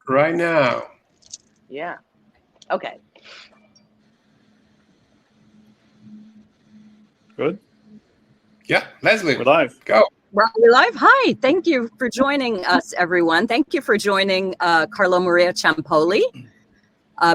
right now. Yeah. Okay. Good. Yeah, Leslie, We're live. go. We're live. Hi. Thank you for joining us, everyone. Thank you for joining Carlo Maria Ciampoli,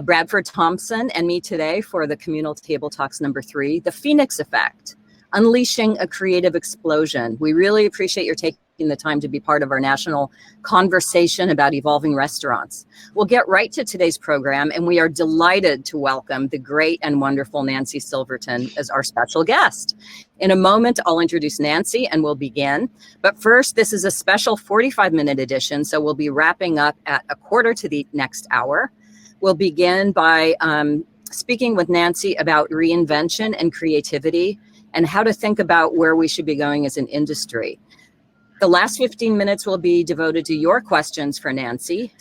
Bradford Thompson, and me today for the Communal Table Talks #3, The Phoenix Effect, Unleashing a Creative Explosion. We really appreciate your taking the time to be part of our national conversation about evolving restaurants. We'll get right to today's program, and we are delighted to welcome the great and wonderful Nancy Silverton as our special guest. In a moment, I'll introduce Nancy and we'll begin. But first, this is a special 45-minute edition, so we'll be wrapping up at 1/4 to the next hour. We'll begin by speaking with Nancy about reinvention and creativity and how to think about where we should be going as an industry. The last 15 minutes will be devoted to your questions for Nancy.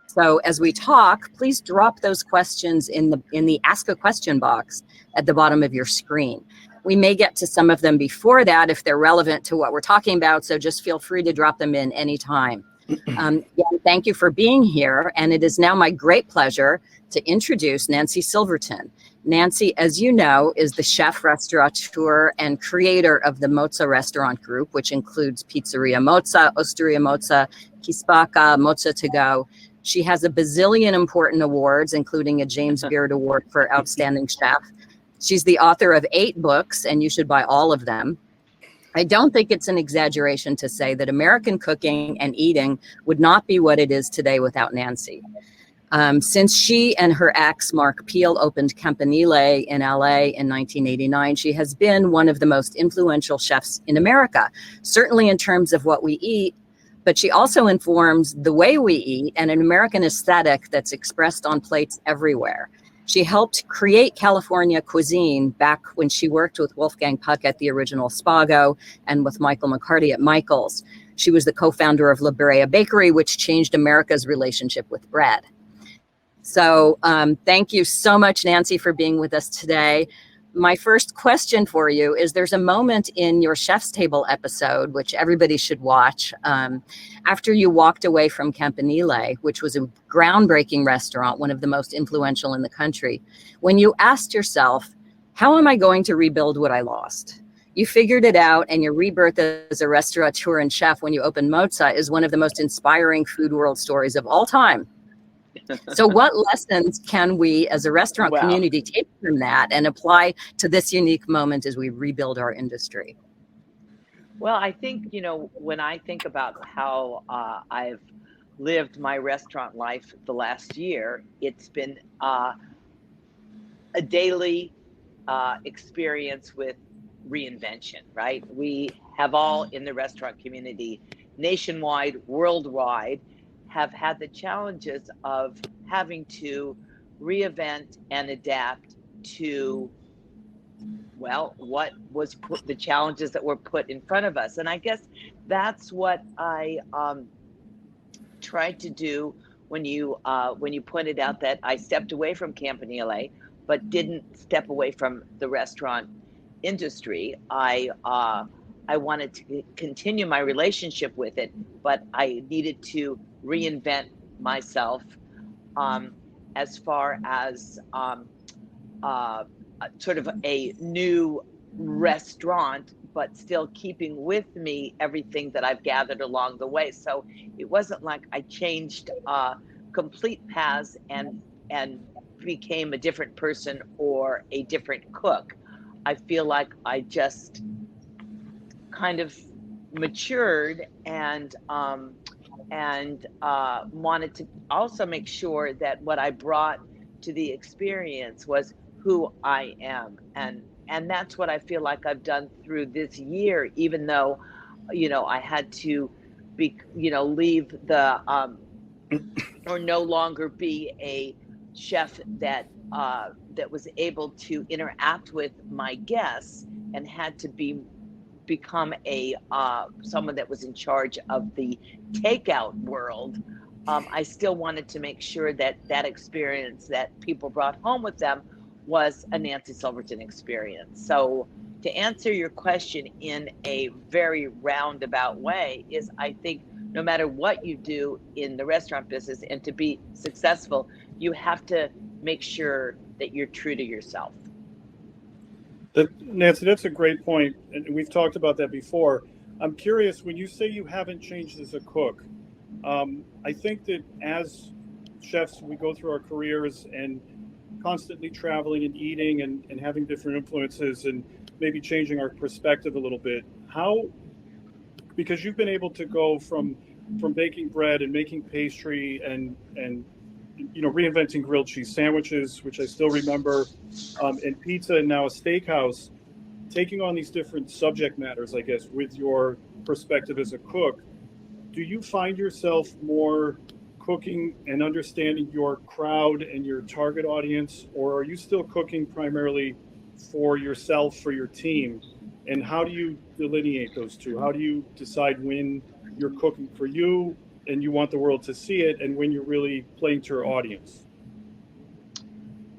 So as we talk, please drop those questions in the Ask a Question box at the bottom of your screen. We may get to some of them before that if they're relevant to what we're talking about, so just feel free to drop them in anytime. Again, thank you for being here, and it is now my great pleasure to introduce Nancy Silverton. Nancy, as you know, is the chef, restaurateur, and creator of the Mozza Restaurant Group, which includes Pizzeria Mozza, Osteria Mozza, Chispacca, Mozza To Go. She has a bazillion important awards, including a James Beard Award for Outstanding Chef. She's the author of 8 books, and you should buy all of them. I don't think it's an exaggeration to say that American cooking and eating would not be what it is today without Nancy. Since she and her ex, Mark Peel, opened Campanile in LA in 1989, she has been one of the most influential chefs in America, certainly in terms of what we eat, but she also informs the way we eat and an American aesthetic that's expressed on plates everywhere. She helped create California cuisine back when she worked with Wolfgang Puck at the original Spago and with Michael McCarty at Michael's. She was the co-founder of La Brea Bakery, which changed America's relationship with bread. So thank you so much, Nancy, for being with us today. My first question for you is there's a moment in your Chef's Table episode, which everybody should watch, after you walked away from Campanile, which was a groundbreaking restaurant, one of the most influential in the country, when you asked yourself, how am I going to rebuild what I lost? You figured it out, and your rebirth as a restaurateur and chef when you opened Mozza is one of the most inspiring food world stories of all time. So what lessons can we as a restaurant community take from that and apply to this unique moment as we rebuild our industry? Well, I think, when I think about how I've lived my restaurant life the last year, it's been a daily experience with reinvention, right? We have all in the restaurant community, nationwide, worldwide, have had the challenges of having to reinvent and adapt to, what was the challenges that were put in front of us. And I guess that's what I tried to do when you pointed out that I stepped away from Campanile, but didn't step away from the restaurant industry. I wanted to continue my relationship with it, but I needed to reinvent myself as far as sort of a new restaurant, but still keeping with me everything that I've gathered along the way. So it wasn't like I changed complete paths and became a different person or a different cook. I feel like I just kind of matured and wanted to also make sure that what I brought to the experience was who I am, and that's what I feel like I've done through this year, even though I had to leave the or no longer be a chef that was able to interact with my guests and had to become a someone that was in charge of the takeout world. I still wanted to make sure that experience that people brought home with them was a Nancy Silverton experience. So to answer your question in a very roundabout way is, I think no matter what you do in the restaurant business, and to be successful, you have to make sure that you're true to yourself. Nancy, that's a great point, and we've talked about that before. I'm curious, when you say you haven't changed as a cook, I think that as chefs, we go through our careers and constantly traveling and eating and having different influences and maybe changing our perspective a little bit. Because you've been able to go from baking bread and making pastry and reinventing grilled cheese sandwiches, which I still remember, and pizza, and now a steakhouse, taking on these different subject matters, I guess, with your perspective as a cook. Do you find yourself more cooking and understanding your crowd and your target audience, or are you still cooking primarily for yourself, for your team? And how do you delineate those two? How do you decide when you're cooking for you and you want the world to see it, and when you're really playing to your audience?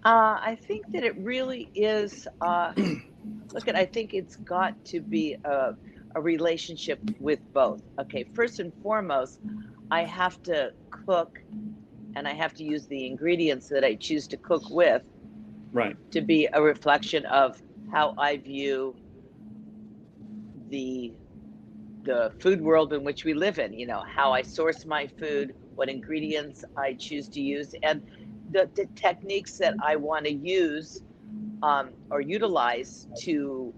I think that it really is, I think it's got to be a relationship with both. Okay, first and foremost, I have to cook and I have to use the ingredients that I choose to cook with, Right, to be a reflection of how I view the food world in which we live in, how I source my food, what ingredients I choose to use, and the techniques that I want to use or utilize to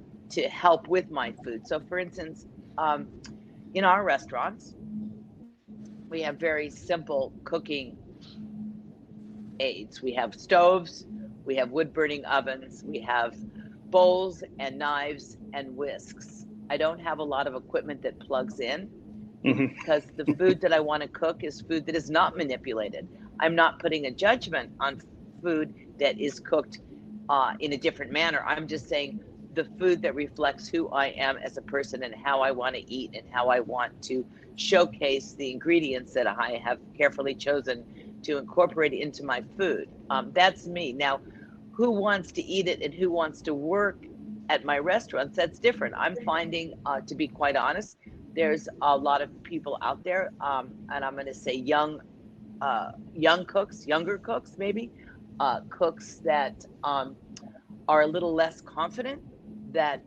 help with my food. So for instance, in our restaurants, we have very simple cooking aids. We have stoves, we have wood burning ovens, we have bowls and knives and whisks. I don't have a lot of equipment that plugs in, because the food that I want to cook is food that is not manipulated. I'm not putting a judgment on food that is cooked in a different manner. I'm just saying the food that reflects who I am as a person and how I want to eat and how I want to showcase the ingredients that I have carefully chosen to incorporate into my food. That's me. Now, who wants to eat it and who wants to work at my restaurants, that's different. I'm finding, to be quite honest, there's a lot of people out there, and I'm going to say young cooks, younger cooks, maybe, cooks that are a little less confident, that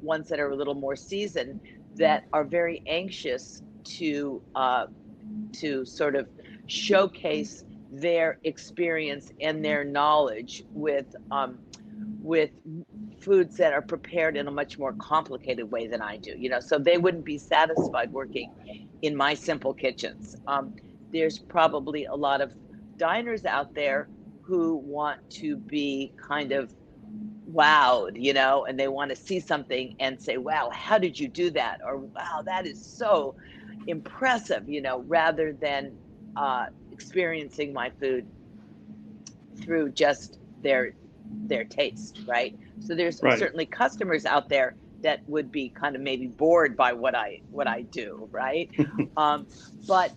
ones that are a little more seasoned, that are very anxious to sort of showcase their experience and their knowledge with foods that are prepared in a much more complicated way than I do, so they wouldn't be satisfied working in my simple kitchens. There's probably a lot of diners out there who want to be kind of wowed, and they want to see something and say, wow, how did you do that? Or, wow, that is so impressive, rather than experiencing my food through just their taste, right? So there's certainly customers out there that would be kind of maybe bored by what I do, right? But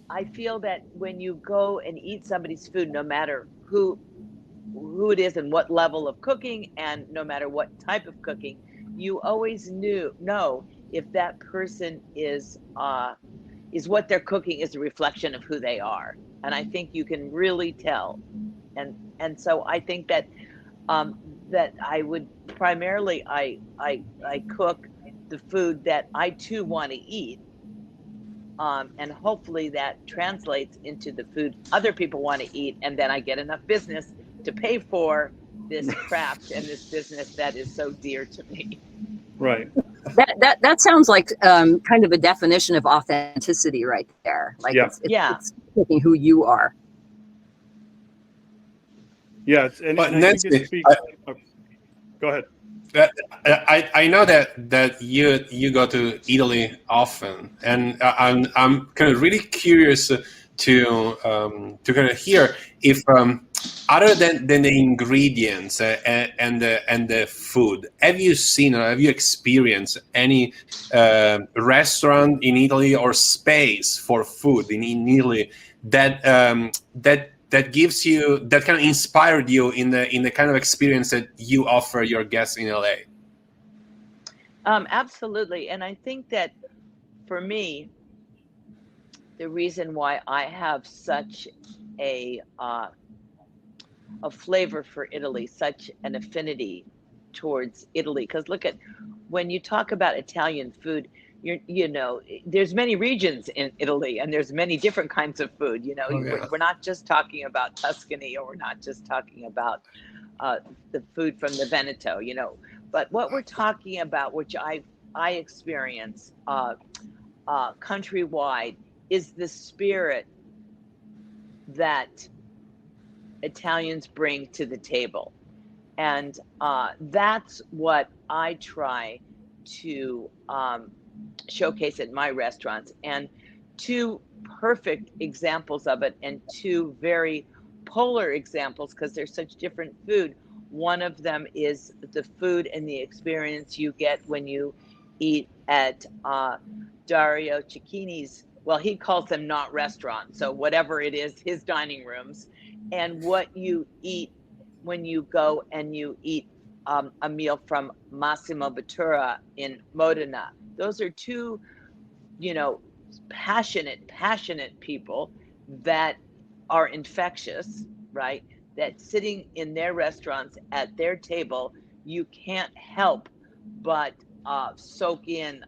I feel that when you go and eat somebody's food, no matter who it is and what level of cooking, and no matter what type of cooking, you always know if that person is what they're cooking is a reflection of who they are. And I think you can really tell. And so I think that that I would primarily I cook the food that I too want to eat, and hopefully that translates into the food other people want to eat, and then I get enough business to pay for this craft and this business that is so dear to me. Right. That sounds like kind of a definition of authenticity right there. Like it's picking who you are. Yeah, and But I Nancy, think it speaks. Go ahead. I know that you go to Italy often, and I'm kind of really curious to kind of hear if other than the ingredients and the food, have you seen or have you experienced any restaurant in Italy or space for food in Italy that gives you, that kind of inspired you in the kind of experience that you offer your guests in LA? Absolutely. And I think that for me, the reason why I have such a flavor for Italy, such an affinity towards Italy, because look at, when you talk about Italian food, there's many regions in Italy, and there's many different kinds of food. Oh, yeah. We're not just talking about Tuscany, or we're not just talking about the food from the Veneto, but what we're talking about, which I experience countrywide, is the spirit that Italians bring to the table. And that's what I try to showcase at my restaurants. And two perfect examples of it, and two very polar examples, because they're such different food. One of them is the food and the experience you get when you eat at Dario Cecchini's, well, he calls them not restaurants, so whatever it is, his dining rooms, and what you eat when you go and you eat a meal from Massimo Bottura in Modena. Those are two, passionate people that are infectious, right? That sitting in their restaurants at their table, you can't help but soak in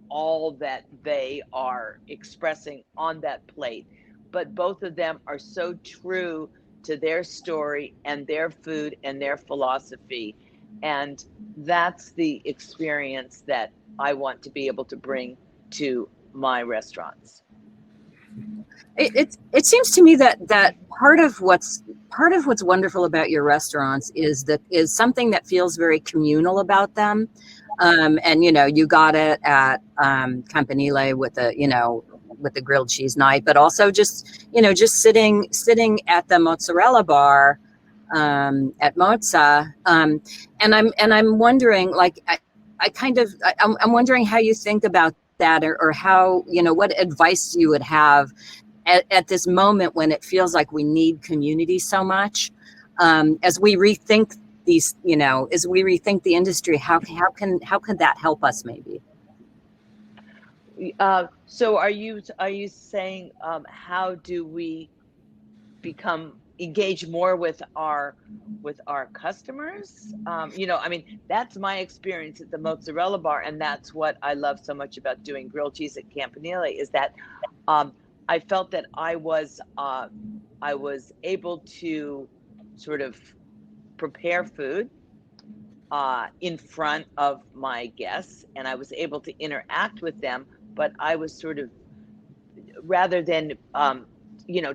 all that they are expressing on that plate. But both of them are so true to their story and their food and their philosophy. And that's the experience that I want to be able to bring to my restaurants. It seems to me that part of what's wonderful about your restaurants is something that feels very communal about them. And you got it at Campanile with the grilled cheese night, but also just sitting at the mozzarella bar at Mozza. And I'm wondering, like, I'm wondering how you think about that, or how, what advice you would have at this moment when it feels like we need community so much, as we rethink these, as we rethink the industry. How can that help us, maybe? So are you saying, how do we engage more with our customers? That's my experience at the mozzarella bar, and that's what I love so much about doing grilled cheese at Campanile, is that I felt that I was able to sort of prepare food in front of my guests, and I was able to interact with them, but I was sort of, rather than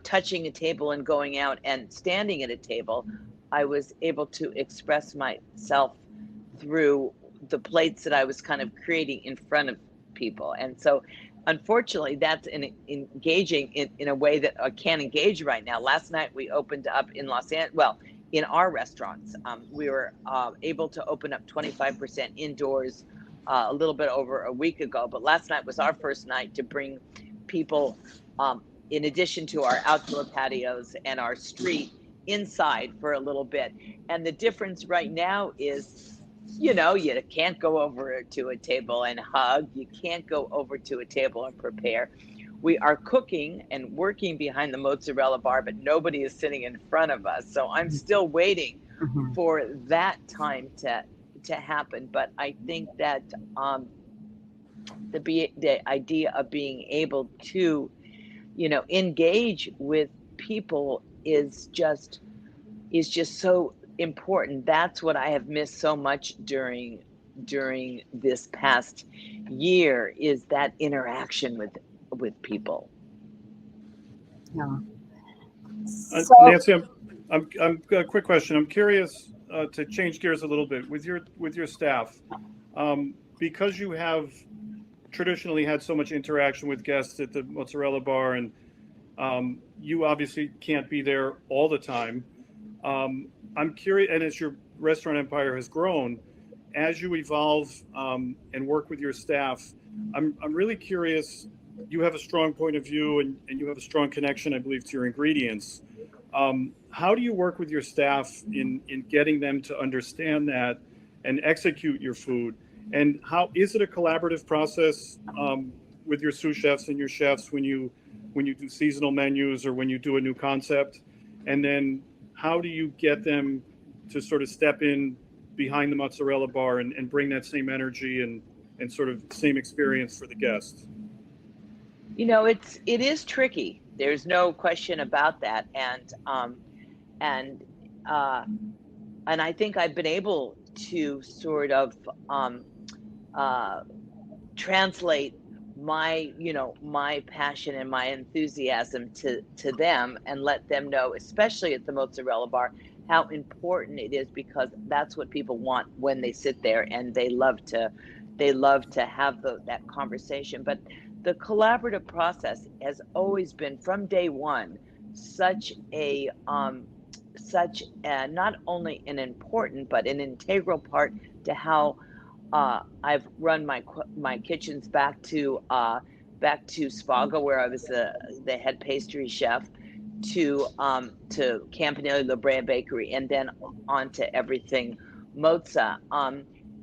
touching a table and going out and standing at a table, I was able to express myself through the plates that I was kind of creating in front of people. And so unfortunately, that's engaging in a way that I can't engage right now. Last night we opened up in Los Angeles, well, in our restaurants, we were able to open up 25% indoors a little bit over a week ago. But last night was our first night to bring people, in addition to our outdoor patios and our street, inside for a little bit. And the difference right now is, you can't go over to a table and hug. You can't go over to a table and prepare. We are cooking and working behind the mozzarella bar, but nobody is sitting in front of us. So I'm still waiting for that time to happen. But I think that the idea of being able to, engage with people is just so important. That's what I have missed so much during this past year, is that interaction with people. Yeah. Nancy, I'm a quick question. I'm curious to change gears a little bit with your staff, because you have traditionally had so much interaction with guests at the mozzarella bar, and you obviously can't be there all the time. I'm curious, and as your restaurant empire has grown, as you evolve and work with your staff, I'm really curious. You have a strong point of view, and you have a strong connection, I believe, to your ingredients. How do you work with your staff in getting them to understand that and execute your food? And how is it a collaborative process with your sous chefs and your chefs when you do seasonal menus or when you do a new concept? And then how do you get them to sort of step in behind the mozzarella bar and bring that same energy and sort of same experience for the guests? You know, it is tricky. There's no question about that. And I think I've been able to sort of translate my passion and my enthusiasm to them, and let them know, especially at the mozzarella bar, how important it is, because that's what people want when they sit there, and they love to have that conversation. But the collaborative process has always been, from day one, such a not only an important but an integral part to how I've run my kitchens back to Spago, where I was the head pastry chef, to Campanile La Brea Bakery, and then on to everything Mozza.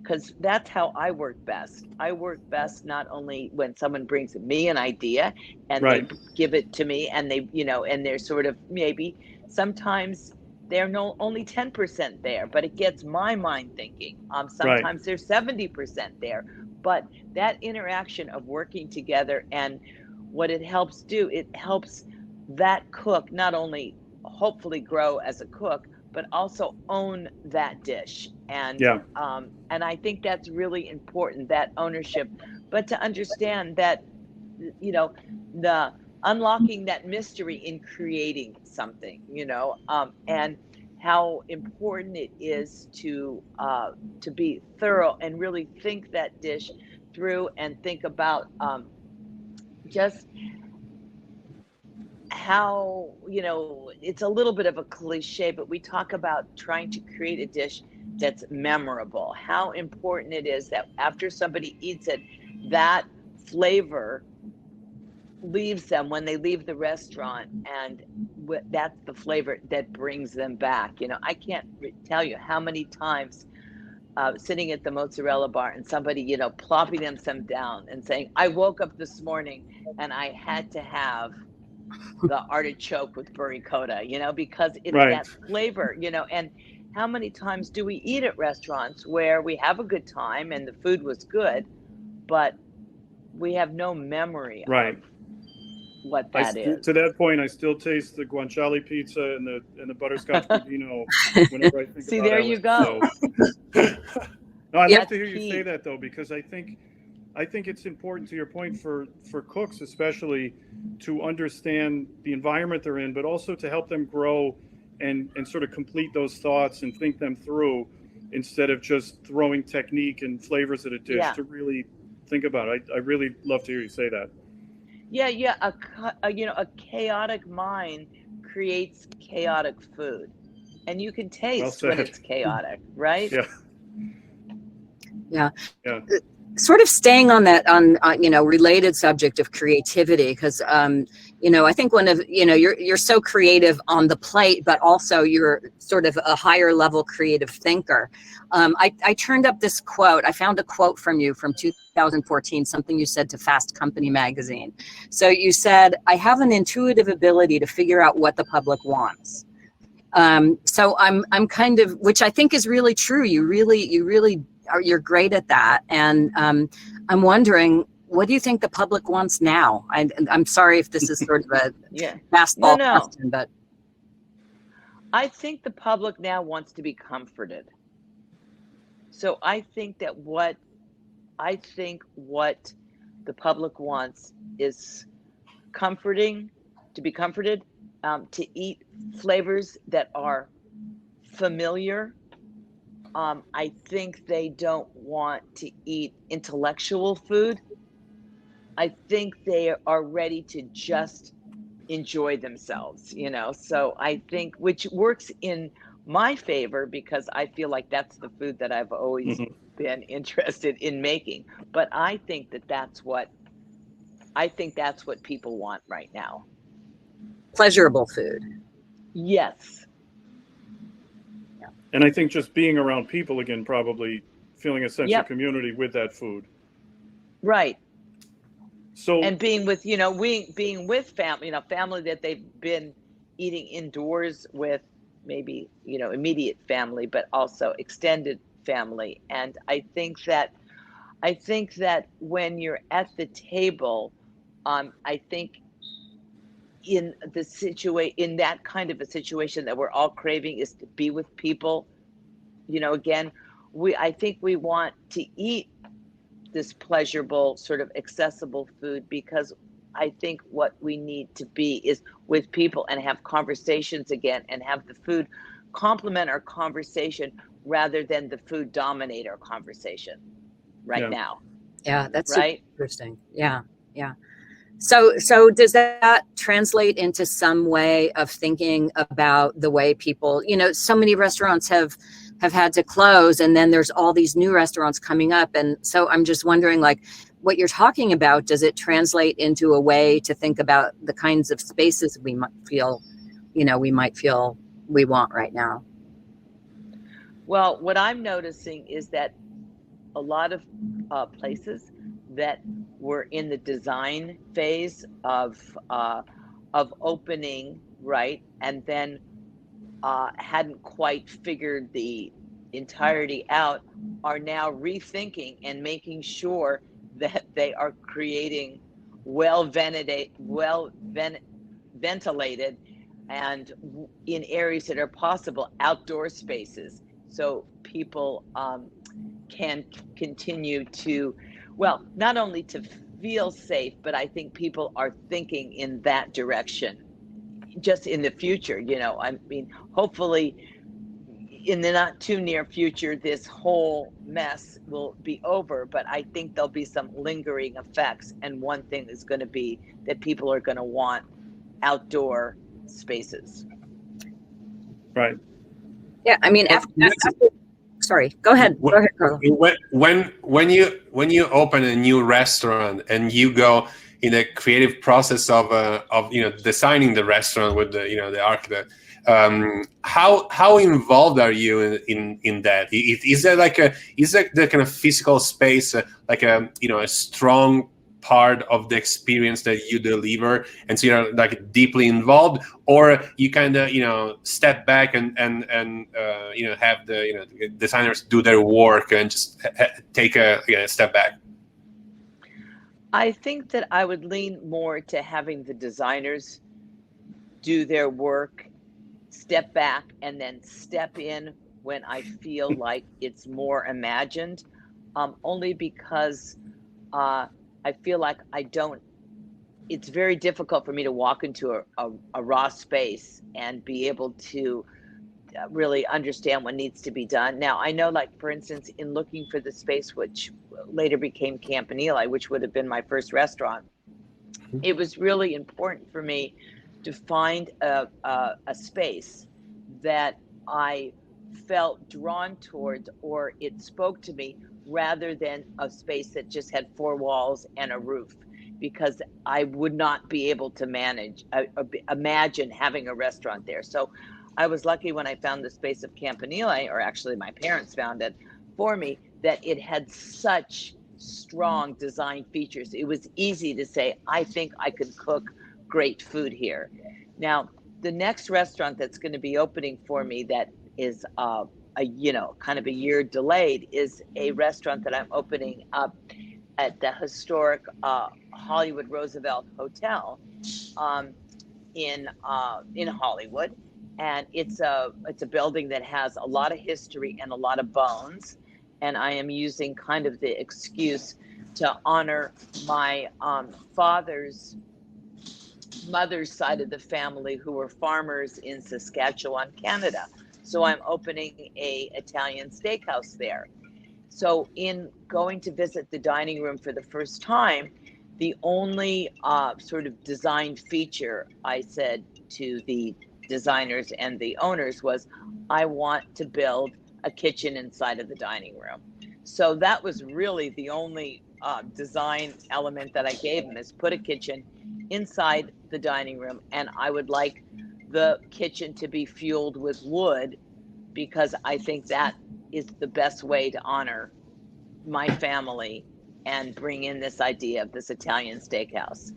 Because that's how I work best. I work best not only when someone brings me an idea and Right. they give it to me, and they, and they're sort of, maybe sometimes they're only 10% there, but it gets my mind thinking. Sometimes they're 70% there, but that interaction of working together, and what it helps do, it helps that cook not only hopefully grow as a cook, but also own that dish. And I think that's really important, that ownership, but to understand that, the unlocking that mystery in creating something, and how important it is to be thorough and really think that dish through, and think about just how, it's a little bit of a cliche, but we talk about trying to create a dish that's memorable. How important it is that after somebody eats it, that flavor leaves them when they leave the restaurant, and that's the flavor that brings them back. I can't tell you how many times sitting at the mozzarella bar and somebody, plopping themselves down and saying, I woke up this morning and I had to have the artichoke with burricotta, because it's that flavor, and how many times do we eat at restaurants where we have a good time and the food was good, but we have no memory of what that is. To that point, I still taste the guanciale pizza and the butterscotch budino whenever I think See, about there Ellen, you go. No, I like to hear you say that, though, because I think it's important, to your point, for cooks especially, to understand the environment they're in, but also to help them grow and sort of complete those thoughts and think them through, instead of just throwing technique and flavors at a dish, to really think about it. I really love to hear you say that. Yeah. A chaotic mind creates chaotic food, and you can taste when it's chaotic, right? Yeah. Sort of staying on that, related subject of creativity, because I think one of, you're so creative on the plate, but also you're sort of a higher level creative thinker. I turned up this quote. I found a quote from you from 2014, something you said to Fast Company magazine. So you said, I have an intuitive ability to figure out what the public wants. So I'm kind of, which I think is really true. You're great at that. And I'm wondering, what do you think the public wants now? I'm sorry if this is sort of a fastball question, but I think the public now wants to be comforted. So I think what the public wants is to be comforted, to eat flavors that are familiar. I think they don't want to eat intellectual food. I think they are ready to just enjoy themselves, So I think, which works in my favor, because I feel like that's the food that I've always been interested in making. But I think that's what people want right now. Pleasurable food. Yes. And I think just being around people again, probably feeling a sense of community with that food. Right. So And being with, being with family, family that they've been eating indoors with, maybe, immediate family, but also extended family. And I think that when you're at the table, I think in that kind of a situation that we're all craving is to be with people. Again, I think we want to eat this pleasurable, sort of accessible food, because I think what we need to be is with people and have conversations again, and have the food complement our conversation rather than the food dominate our conversation right yeah, now, Yeah, that's super right? interesting. Yeah, yeah. So does that translate into some way of thinking about the way people, so many restaurants have had to close, and then there's all these new restaurants coming up. And so I'm just wondering, like, what you're talking about, does it translate into a way to think about the kinds of spaces we might feel, we want right now? Well, what I'm noticing is that a lot of places that were in the design phase of opening, right, and then hadn't quite figured the entirety out, are now rethinking and making sure that they are creating ventilated, and in areas that are possible, outdoor spaces, so people can continue to, well, not only to feel safe, but I think people are thinking in that direction just in the future. I mean, hopefully in the not too near future, this whole mess will be over, but I think there'll be some lingering effects. And one thing is going to be that people are going to want outdoor spaces. right. Yeah, I mean, sorry, go ahead, Carlo. When you open a new restaurant and you go in a creative process of designing the restaurant with the architect, how involved are you in that? Is there the kind of physical space like a strong part of the experience that you deliver, and so you're like deeply involved, or you kind of step back and have the designers do their work and just take a step back? I think that I would lean more to having the designers do their work, step back, and then step in when I feel like it's more imagined, only because I feel like it's very difficult for me to walk into a raw space and be able to really understand what needs to be done. Now, I know, like, for instance, in looking for the space, which later became Campanile, which would have been my first restaurant, it was really important for me to find a space that I felt drawn towards, or it spoke to me, rather than a space that just had four walls and a roof, because I would not be able to imagine having a restaurant there. So I was lucky when I found the space of Campanile, or actually my parents found it for me, that it had such strong design features. It was easy to say, I think I could cook great food here. Now, the next restaurant that's going to be opening for me that is kind of a year delayed is a restaurant that I'm opening up at the historic Hollywood Roosevelt Hotel in Hollywood. And it's a building that has a lot of history and a lot of bones. And I am using kind of the excuse to honor my mother's side of the family, who were farmers in Saskatchewan, Canada. So I'm opening a Italian steakhouse there. So in going to visit the dining room for the first time, the only sort of design feature I said to the designers and the owners was, I want to build a kitchen inside of the dining room. So that was really the only design element that I gave them, is put a kitchen inside the dining room, and I would like the kitchen to be fueled with wood, because I think that is the best way to honor my family and bring in this idea of this Italian steakhouse.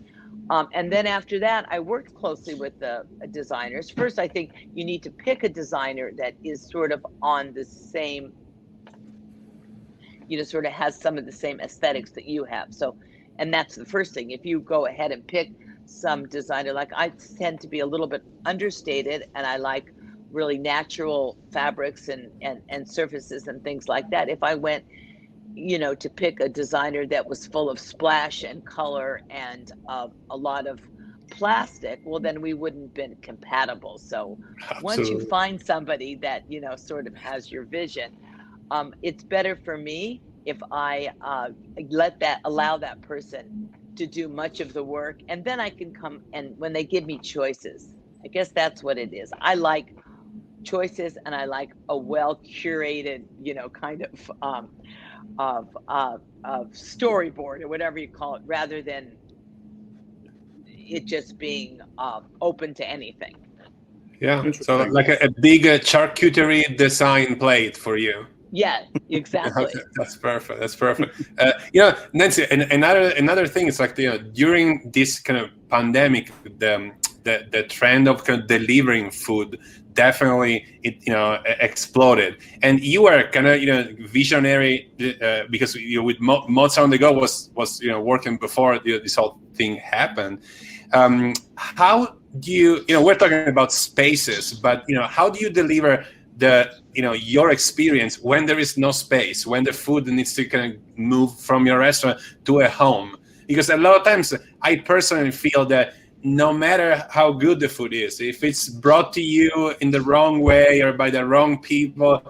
And then after that, I worked closely with the designers. First, I think you need to pick a designer that is sort of on the same, sort of has some of the same aesthetics that you have. So, and that's the first thing. If you go ahead and pick some designer, like I tend to be a little bit understated, and I like really natural fabrics and surfaces and things like that. If I went, to pick a designer that was full of splash and color and a lot of plastic, well, then we wouldn't have been compatible. So once you find somebody that, sort of has your vision, it's better for me if I allow that person to do much of the work, and then I can come, and when they give me choices, I guess that's what it is. I like choices, and I like a well curated, kind of storyboard or whatever you call it, rather than it just being open to anything. Yeah, so like a big charcuterie design plate for you. Yeah, exactly. That's perfect. That's perfect. Nancy, and another thing is like during this kind of pandemic, the trend of kind of delivering food definitely exploded. And you were kind of visionary because with Mozart on the Go was working before this whole thing happened. How do you we're talking about spaces, but how do you deliver your experience when there is no space, when the food needs to kind of move from your restaurant to a home? Because a lot of times I personally feel that no matter how good the food is, if it's brought to you in the wrong way or by the wrong people,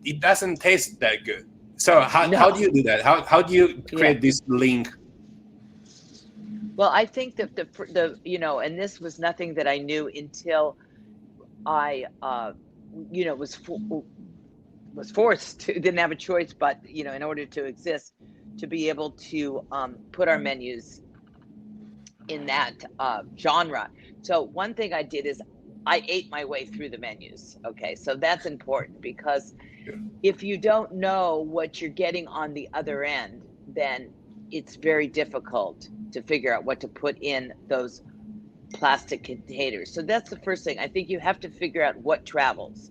it doesn't taste that good. So how do you do that? How do you create this link? Well, I think that the and this was nothing that I knew until I was forced to, didn't have a choice, but in order to exist, to be able to put our menus in that genre. So one thing I did is I ate my way through the menus. Okay, so that's important, because if you don't know what you're getting on the other end, then it's very difficult to figure out what to put in those plastic containers. So that's the first thing. I think you have to figure out what travels.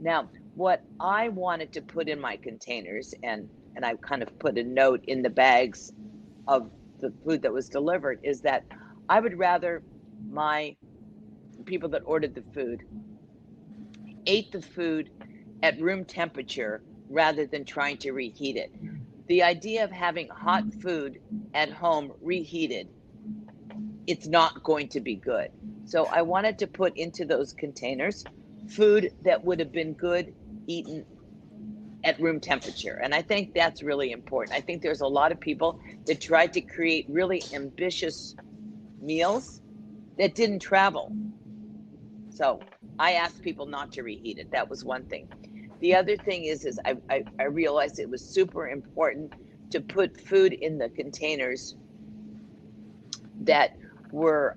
Now, what I wanted to put in my containers, and I kind of put a note in the bags of the food that was delivered, is that I would rather my people that ordered the food ate the food at room temperature rather than trying to reheat it. The idea of having hot food at home reheated, it's not going to be good. So I wanted to put into those containers food that would have been good eaten at room temperature. And I think that's really important. I think there's a lot of people that tried to create really ambitious meals that didn't travel. So I asked people not to reheat it. That was one thing. The other thing is I realized it was super important to put food in the containers that were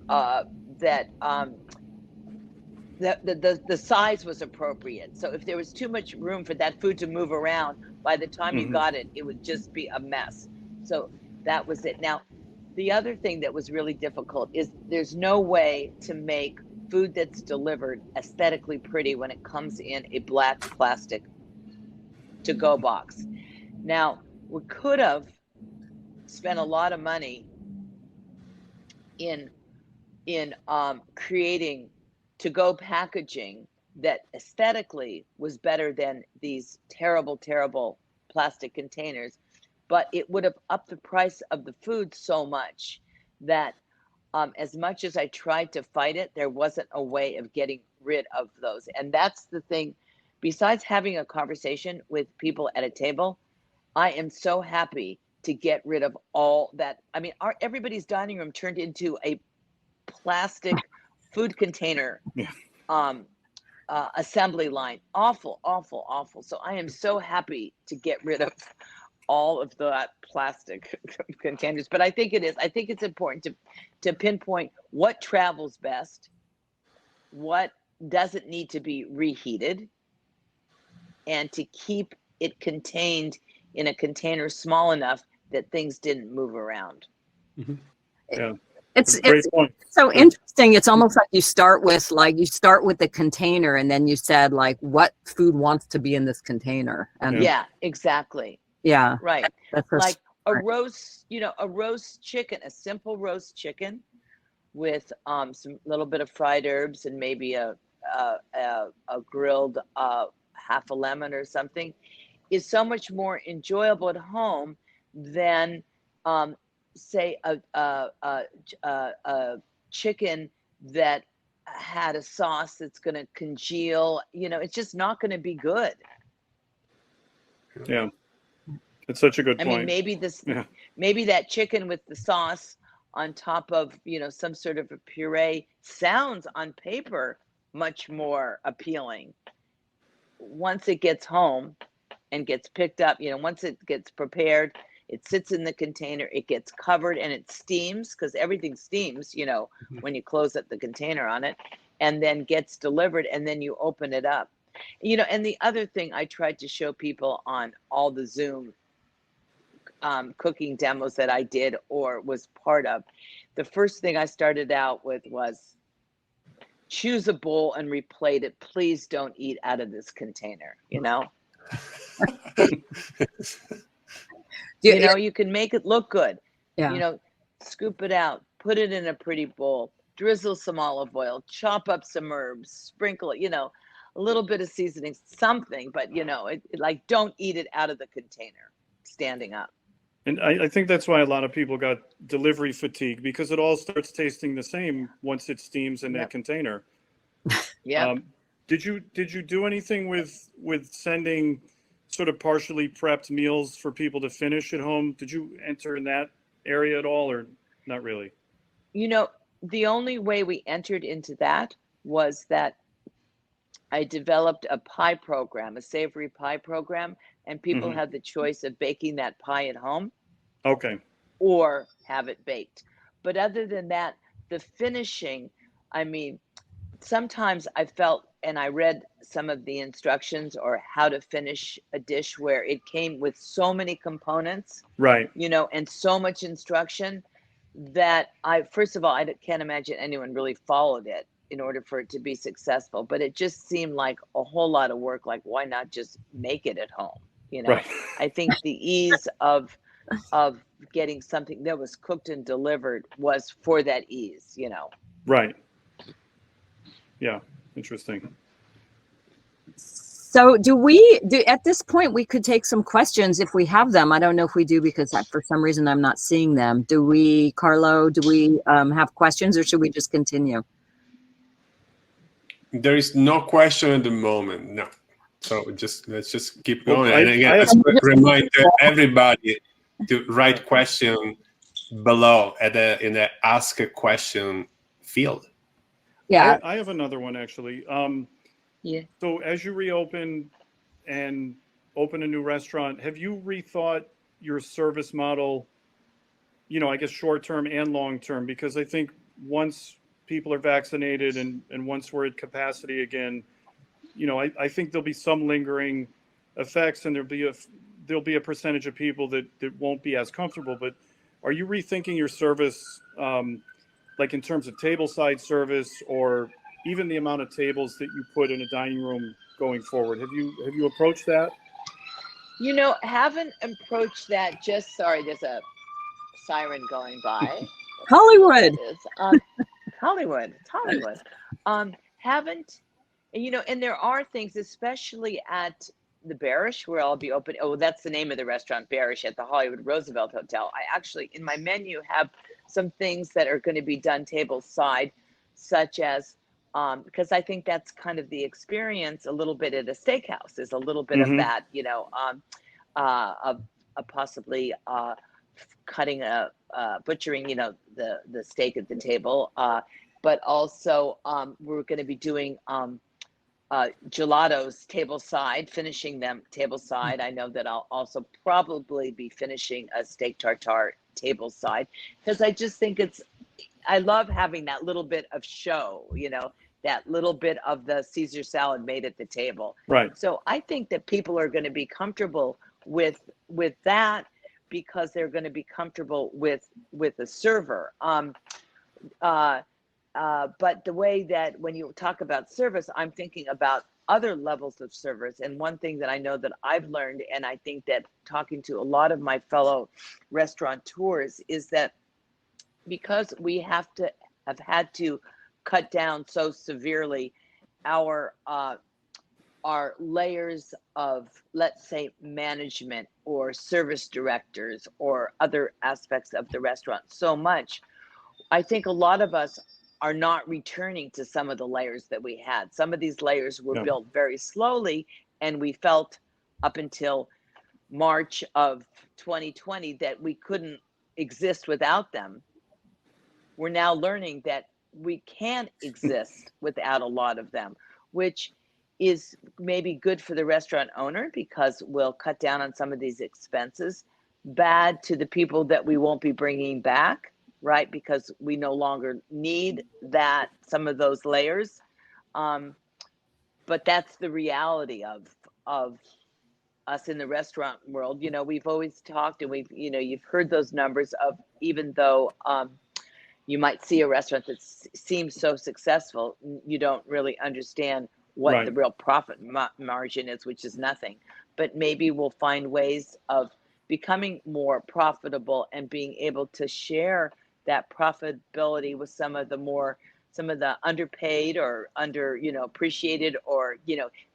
the size was appropriate. So if there was too much room for that food to move around, by the time you got it, it would just be a mess. So that was it. Now, the other thing that was really difficult is there's no way to make food that's delivered aesthetically pretty when it comes in a black plastic to-go box. Now, we could have spent a lot of money in creating to-go packaging that aesthetically was better than these terrible plastic containers, but it would have upped the price of the food so much that as much as I tried to fight it, there wasn't a way of getting rid of those. And that's the thing. Besides having a conversation with people at a table, I am so happy to get rid of all that. I mean, everybody's dining room turned into a plastic food container assembly line. Awful. So I am so happy to get rid of all of that plastic containers. But I think it's important to pinpoint what travels best, what doesn't need to be reheated, and to keep it contained in a container small enough that things didn't move around. Mm-hmm. Yeah. It's Great point. so interesting. It's almost like you start with the container, and then you said like what food wants to be in this container. And Yeah, exactly. yeah, Right. that's Like a smart. roast, a roast chicken, a simple roast chicken with some little bit of fried herbs and maybe a grilled half a lemon or something is so much more enjoyable at home than say a chicken that had a sauce that's going to congeal. It's just not going to be good. Yeah. It's such a good I point. mean, Yeah. maybe that chicken with the sauce on top of, some sort of a puree sounds on paper much more appealing. Once it gets home and gets picked up, once it gets prepared, it sits in the container, it gets covered and it steams, because everything steams, when you close up the container on it, and then gets delivered, and then you open it up. And the other thing I tried to show people on all the Zoom cooking demos that I did or was part of, the first thing I started out with was choose a bowl and replate it. Please don't eat out of this container, you can make it look good. Yeah. Scoop it out, put it in a pretty bowl, drizzle some olive oil, chop up some herbs, sprinkle it, a little bit of seasoning, something, but like don't eat it out of the container standing up. And I think that's why a lot of people got delivery fatigue, because it all starts tasting the same once it steams in that container. Yeah. Did you do anything with sending sort of partially prepped meals for people to finish at home? Did you enter in that area at all, or not really? The only way we entered into that was that I developed a pie program, a savory pie program, and people had the choice of baking that pie at home. Okay. Or have it baked. But other than that, the finishing, I mean, sometimes I felt, and I read some of the instructions or how to finish a dish where it came with so many components, Right. And so much instruction that first of all, I can't imagine anyone really followed it in order for it to be successful. But it just seemed like a whole lot of work. Like, why not just make it at home? Right. I think the ease of getting something that was cooked and delivered was for that ease, Right. Yeah. Interesting. So do at this point, we could take some questions if we have them. I don't know if we do, because for some reason I'm not seeing them. Carlo, do we have questions, or should we just continue? There is no question at the moment, no. So let's just keep going. Well, and again, let's remind everybody to write question below in the ask a question field. Yeah. I have another one, actually. Yeah. So as you reopen and open a new restaurant, have you rethought your service model, I guess short-term and long-term? Because I think once people are vaccinated and once we're at capacity again, I think there'll be some lingering effects, and there'll be a percentage of people that won't be as comfortable. But are you rethinking your service, like in terms of tableside service, or even the amount of tables that you put in a dining room going forward? Have you approached that? Haven't approached that. Sorry, there's a siren going by. Hollywood. Hollywood. It's Hollywood. Haven't, and there are things, especially at the Barish, where I'll be open. Oh, that's the name of the restaurant, Barish, at the Hollywood Roosevelt Hotel. I actually, in my menu, have some things that are going to be done tableside, such as, because I think that's kind of the experience a little bit at a steakhouse, is a little bit of that, of possibly cutting butchering, the steak at the table. But also we're going to be doing gelatos tableside, finishing them tableside. I know that I'll also probably be finishing a steak tartare tableside, because I just think I love having that little bit of show, that little bit of the Caesar salad made at the table. Right. So I think that people are going to be comfortable with that. because they're going to be comfortable with a server. But the way that when you talk about service, I'm thinking about other levels of service. And one thing that I know that I've learned, and I think that talking to a lot of my fellow restaurateurs, is that because we have had to cut down so severely our layers of, let's say, management or service directors or other aspects of the restaurant so much, I think a lot of us are not returning to some of the layers that we had. Some of these layers were built very slowly, and we felt up until March of 2020 that we couldn't exist without them. We're now learning that we can exist without a lot of them, which is maybe good for the restaurant owner because we'll cut down on some of these expenses. Bad to the people that we won't be bringing back, right? Because we no longer need some of those layers. But that's the reality of us in the restaurant world. You know, we've always talked, and you've heard those numbers of, even though you might see a restaurant that seems so successful, you don't really understand what the real profit margin is, which is nothing. But maybe we'll find ways of becoming more profitable and being able to share that profitability with some of the underpaid or appreciated, or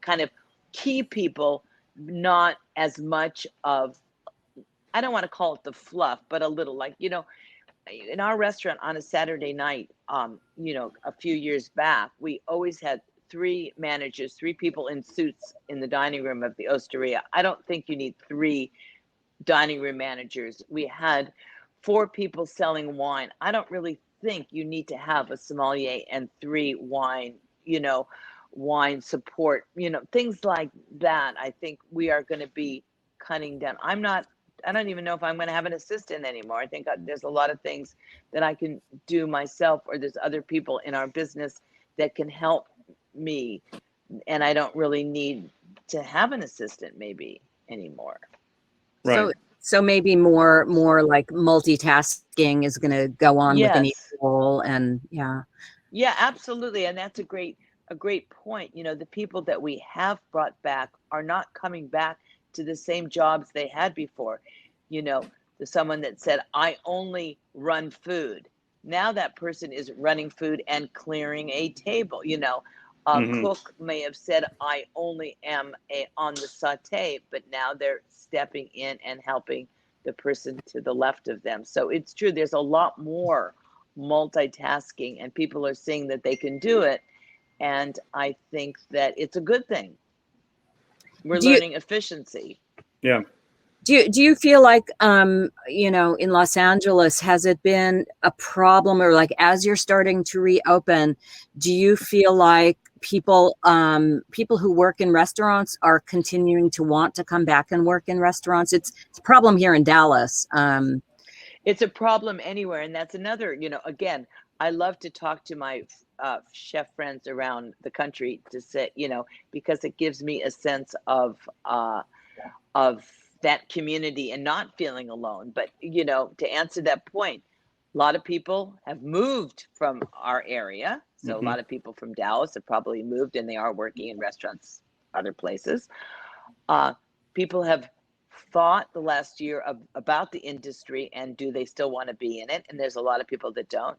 kind of key people, not as much of, I don't want to call it the fluff, but a little, like, in our restaurant on a Saturday night, a few years back, we always had 3 managers, 3 people in suits in the dining room of the Osteria. I don't think you need 3 dining room managers. We had 4 people selling wine. I don't really think you need to have a sommelier and 3 wine support, things like that. I think we are going to be cutting down. I don't even know if I'm going to have an assistant anymore. I think there's a lot of things that I can do myself, or there's other people in our business that can help me, and I don't really need to have an assistant maybe anymore. Right. So maybe more like multitasking is going to go on within each role, and yeah, absolutely. And that's a great point. The people that we have brought back are not coming back to the same jobs they had before. There's someone that said, I only run food. Now that person is running food and clearing a table. Cook may have said, I only am on the saute, but now they're stepping in and helping the person to the left of them. So it's true, there's a lot more multitasking, and people are seeing that they can do it. And I think that it's a good thing. We're learning efficiency. Yeah. Do you feel like, in Los Angeles, has it been a problem, or like as you're starting to reopen, do you feel like people who work in restaurants are continuing to want to come back and work in restaurants? It's a problem here in Dallas. It's a problem anywhere. And that's another, again, I love to talk to my chef friends around the country to say, because it gives me a sense of that community and not feeling alone. But, to answer that point, a lot of people have moved from our area. So a lot of people from Dallas have probably moved, and they are working in restaurants, other places. People have thought the last year about the industry, and do they still want to be in it? And there's a lot of people that don't.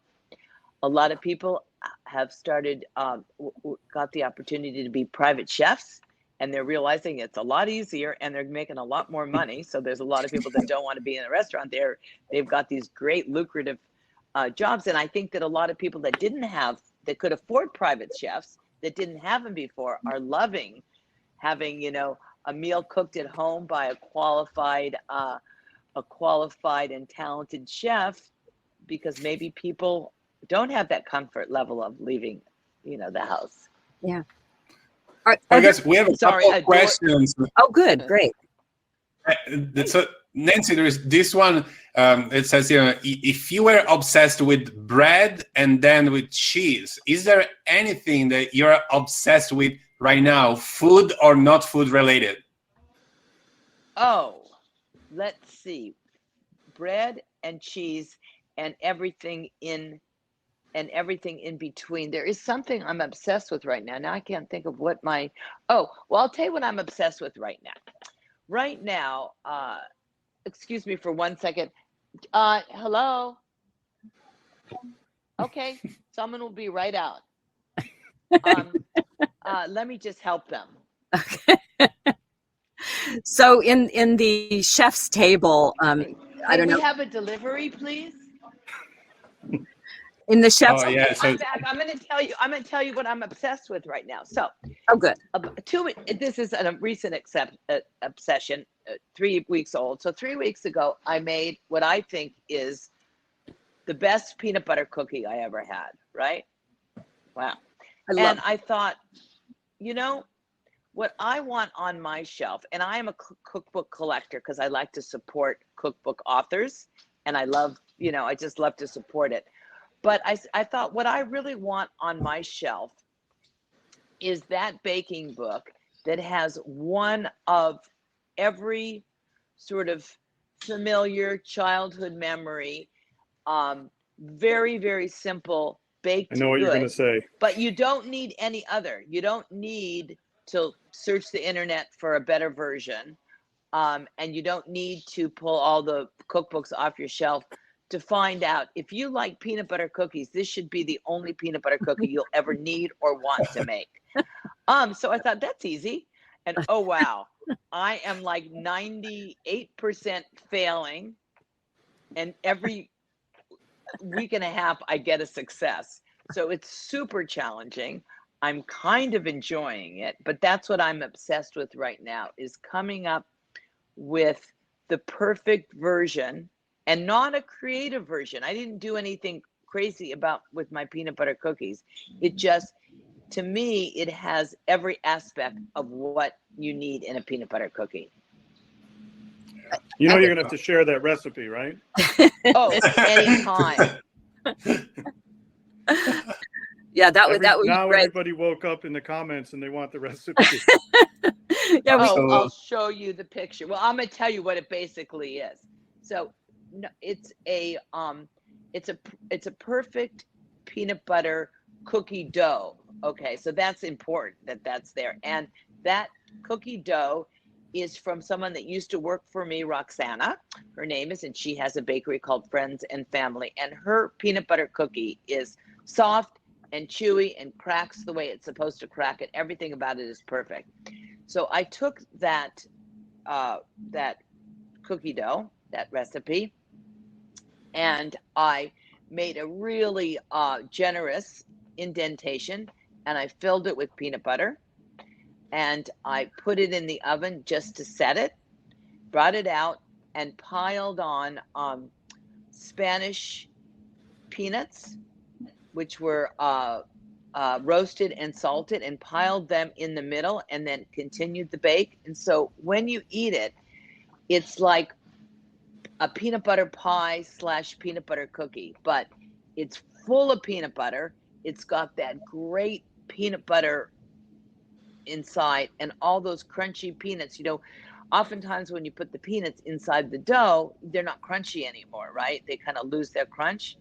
A lot of people have started, got the opportunity to be private chefs, and they're realizing it's a lot easier, and they're making a lot more money. So there's a lot of people that don't want to be in a restaurant. They've got these great lucrative jobs. And I think that a lot of people that that could afford private chefs, that didn't have them before, are loving having, a meal cooked at home by a qualified and talented chef, because maybe people don't have that comfort level of leaving, the house. Yeah. I guess we have a couple of questions. Oh, good. Great. So, Nancy, there is this one. It says, if you were obsessed with bread and then with cheese, is there anything that you're obsessed with right now, food or not food related? Oh, let's see. bread and cheese and everything in between. There is something I'm obsessed with right now. Now I can't think of what well, I'll tell you what I'm obsessed with right now. Right now, excuse me for 1 second. Hello? Okay, someone will be right out. Let me just help them. Okay. So in the chef's table, I don't know. We have a delivery, please? In the chef's. Oh yeah. So I'm back. I'm going to tell you what I'm obsessed with right now. So, Oh, good. this is a recent obsession, 3 weeks old. So 3 weeks ago, I made what I think is the best peanut butter cookie I ever had. Right? Wow. And I thought, what I want on my shelf, and I am a cookbook collector because I like to support cookbook authors, and I love, I just love to support it. But I thought what I really want on my shelf is that baking book that has one of every sort of familiar childhood memory, very, very simple baked I know what good, you're going to say. But you don't need any other. You don't need to search the internet for a better version. And you don't need to pull all the cookbooks off your shelf to find out. If you like peanut butter cookies, this should be the only peanut butter cookie you'll ever need or want to make. So I thought that's easy. And oh, wow, I am like 98% failing. And every week and a half, I get a success. So it's super challenging. I'm kind of enjoying it, but that's what I'm obsessed with right now, is coming up with the perfect version, and not a creative version. I didn't do anything crazy with my peanut butter cookies. It just, to me, it has every aspect of what you need in a peanut butter cookie. You're going to have to share that recipe, right? Oh, anytime. Yeah, that would be now great. Everybody woke up in the comments and they want the recipe. Yeah, I'll show you the picture. Well, I'm going to tell you what it basically is. So it's a perfect peanut butter cookie dough. Okay, so that's important that's there. And that cookie dough is from someone that used to work for me, Roxana. Her name is, and she has a bakery called Friends and Family. And her peanut butter cookie is soft and chewy and cracks the way it's supposed to crack, and everything about it is perfect. So I took that cookie dough, that recipe, and I made a really generous indentation, and I filled it with peanut butter, and I put it in the oven just to set it, brought it out, and piled on Spanish peanuts, which were roasted and salted, and piled them in the middle, and then continued the bake. And so when you eat it, it's like a peanut butter pie / peanut butter cookie, but it's full of peanut butter. It's got that great peanut butter inside and all those crunchy peanuts. Oftentimes when you put the peanuts inside the dough, they're not crunchy anymore, right? They kind of lose their crunch.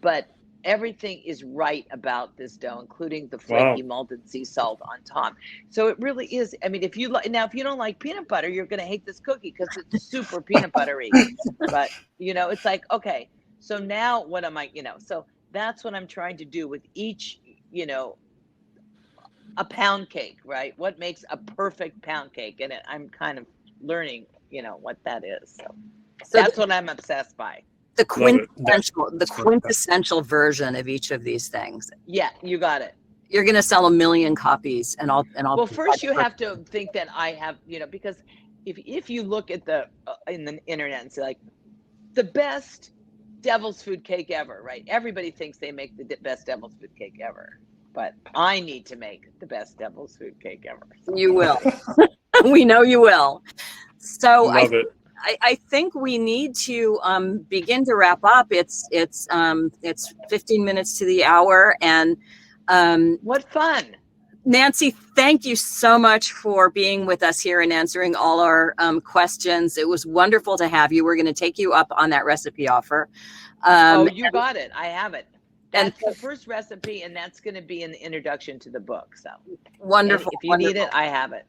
But everything is right about this dough, including the flaky malted sea salt on top. So it really is. I mean, if you don't like peanut butter, you're going to hate this cookie because it's super peanut buttery. But it's like, okay, so now what am I? So that's what I'm trying to do with each, a pound cake, right? What makes a perfect pound cake? And I'm kind of learning, what that is. So that's what I'm obsessed by. The quintessential version of each of these things. Yeah, you got it. You're going to sell 1 million copies, and I'll. Well, first you have to think that I have, because if you look at in the internet and say like the best devil's food cake ever, right? Everybody thinks they make the best devil's food cake ever, but I need to make the best devil's food cake ever. You will. We know you will. So Love it. I think we need to begin to wrap up. It's 15 minutes to the hour, and what fun! Nancy, thank you so much for being with us here and answering all our questions. It was wonderful to have you. We're going to take you up on that recipe offer. You got it. I have it. That's the first recipe, and that's going to be in the introduction to the book. So wonderful. And if you need it, I have it.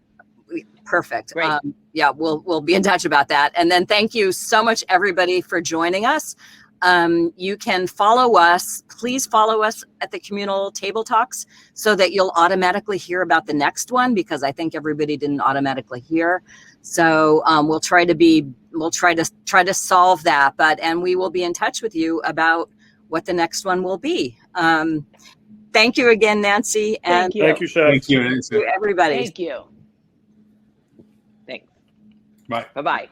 Perfect. Great. Yeah, we'll be in touch about that. And then thank you so much, everybody, for joining us. You can follow us. Please follow us at the Communal Table Talks so that you'll automatically hear about the next one, because I think everybody didn't automatically hear. So we'll try to solve that. And we will be in touch with you about what the next one will be. Thank you again, Nancy. And thank you, Chef. Thank you, Nancy. everybody. Thank you. Thanks. Bye. Bye-bye.